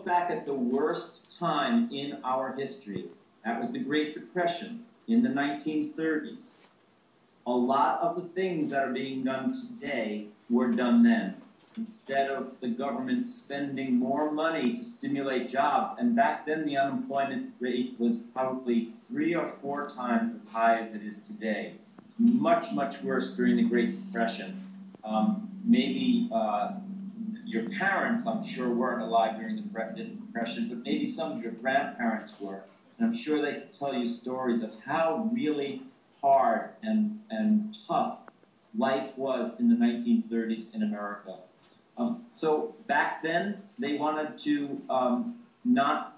back at the worst time in our history, that was the Great Depression in the 1930s. A lot of the things that are being done today were done then. Instead of the government spending more money to stimulate jobs, and back then the unemployment rate was probably 3 or 4 times as high as it is today. Much, much worse during the Great Depression. Maybe your parents, I'm sure, weren't alive during the Depression, but maybe some of your grandparents were. And I'm sure they could tell you stories of how really hard and tough life was in the 1930s in America. So back then, they wanted to not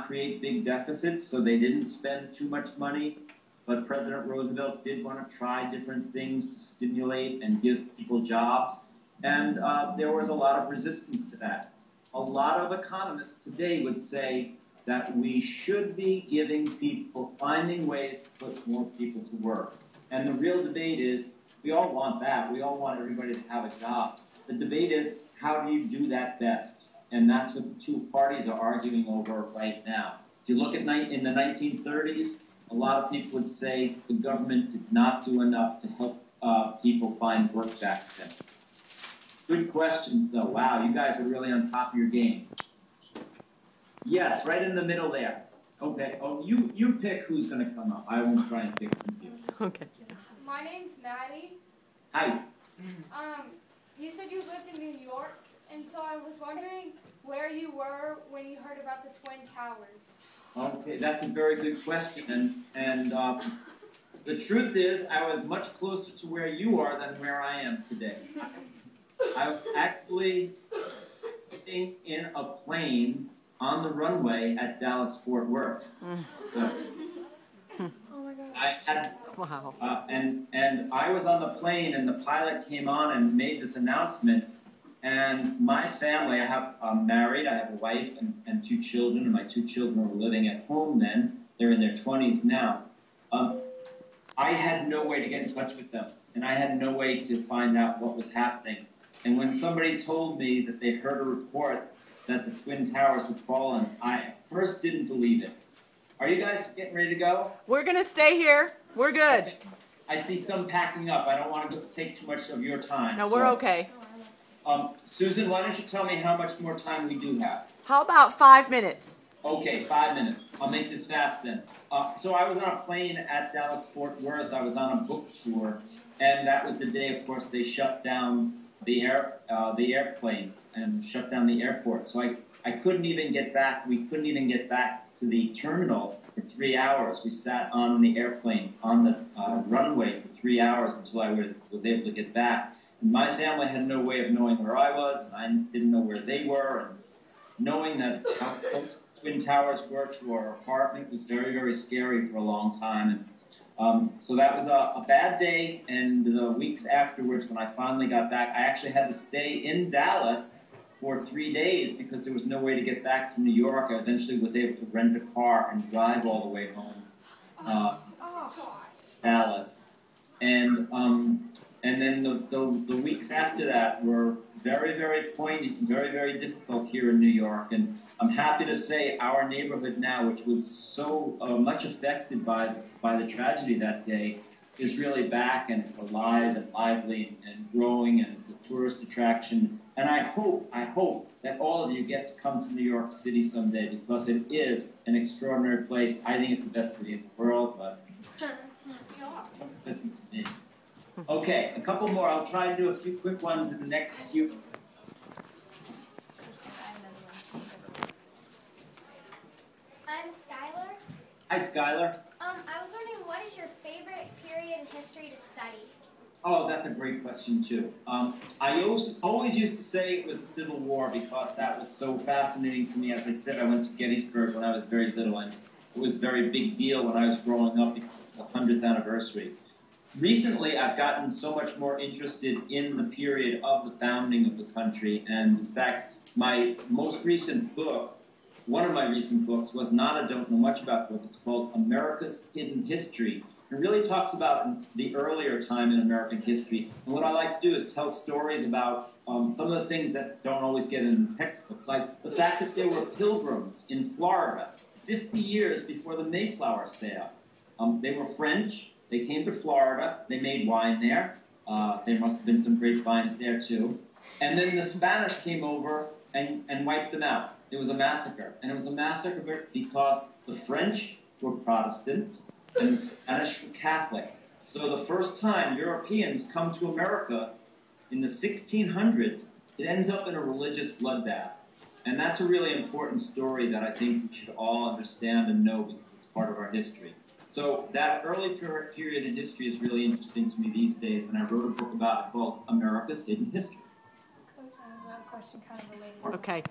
create big deficits, so they didn't spend too much money. But President Roosevelt did want to try different things to stimulate and give people jobs. And there was a lot of resistance to that. A lot of economists today would say that we should be finding ways to put more people to work. And the real debate is, we all want that. We all want everybody to have a job. The debate is, how do you do that best? And that's what the two parties are arguing over right now. If you look at in the 1930s, a lot of people would say the government did not do enough to help people find work back then. Good questions, though. Wow, you guys are really on top of your game. Yes, right in the middle there. Okay. Oh, you pick who's going to come up. I won't try and pick from you. Okay. My name's Maddie. Hi. You said you lived in New York, and so I was wondering where you were when you heard about the Twin Towers. Okay, that's a very good question. And the truth is, I was much closer to where you are than where I am today. I was actually sitting in a plane on the runway at Dallas-Fort Worth. So Oh my God. I had, Wow. and I was on the plane, and the pilot came on and made this announcement. And my family, I'm married, I have a wife and 2 children, and my 2 children were living at home then. They're in their 20s now. I had no way to get in touch with them, and I had no way to find out what was happening. And when somebody told me that they heard a report that the Twin Towers had fallen, I first didn't believe it. Are you guys getting ready to go? We're going to stay here. We're good. Okay. I see some packing up. I don't want to take too much of your time. No, we're okay. Susan, why don't you tell me how much more time we do have? How about 5 minutes? Okay, 5 minutes. I'll make this fast then. So I was on a plane at Dallas-Fort Worth. I was on a book tour, and that was the day, of course, they shut down the airplanes and shut down the airport. So I couldn't even get back. We couldn't even get back to the terminal for 3 hours. We sat on the airplane on the runway for 3 hours until I was able to get back. And my family had no way of knowing where I was, and I didn't know where they were. And knowing that how close the Twin Towers were to our apartment was very, very scary for a long time. And so that was a bad day, and the weeks afterwards, when I finally got back, I actually had to stay in Dallas for 3 days because there was no way to get back to New York. I eventually was able to rent a car and drive all the way home, Dallas. And then the weeks after that were very, very poignant and very, very difficult here in New York. And I'm happy to say our neighborhood now, which was so much affected by the tragedy that day, is really back, and it's alive and lively and growing, and it's a tourist attraction. And I hope that all of you get to come to New York City someday, because it is an extraordinary place. I think it's the best city in the world, but listen to me. Okay, a couple more. I'll try to do a few quick ones in the next few minutes. I'm Skylar. Hi, Skylar. I was wondering, what is your favorite period in history to study? Oh, that's a great question, too. I always used to say it was the Civil War because that was so fascinating to me. As I said, I went to Gettysburg when I was very little, and it was a very big deal when I was growing up because it was the 100th anniversary. Recently, I've gotten so much more interested in the period of the founding of the country, and in fact, my most recent book, one of my recent books, was not a Don't Know Much About book. It's called America's Hidden History, It really talks about the earlier time in American history. And what I like to do is tell stories about some of the things that don't always get in the textbooks, like the fact that there were pilgrims in Florida 50 years before the Mayflower sailed. They were French. They came to Florida. They made wine there. There must have been some grapevines there, too. And then the Spanish came over and wiped them out. It was a massacre. And it was a massacre because the French were Protestants and the Spanish were Catholics. So the first time Europeans come to America in the 1600s, it ends up in a religious bloodbath. And that's a really important story that I think we should all understand and know because it's part of our history. So that early period in history is really interesting to me these days, and I wrote a book about it called America's Hidden History. Coach, I have a question kind of related. Okay.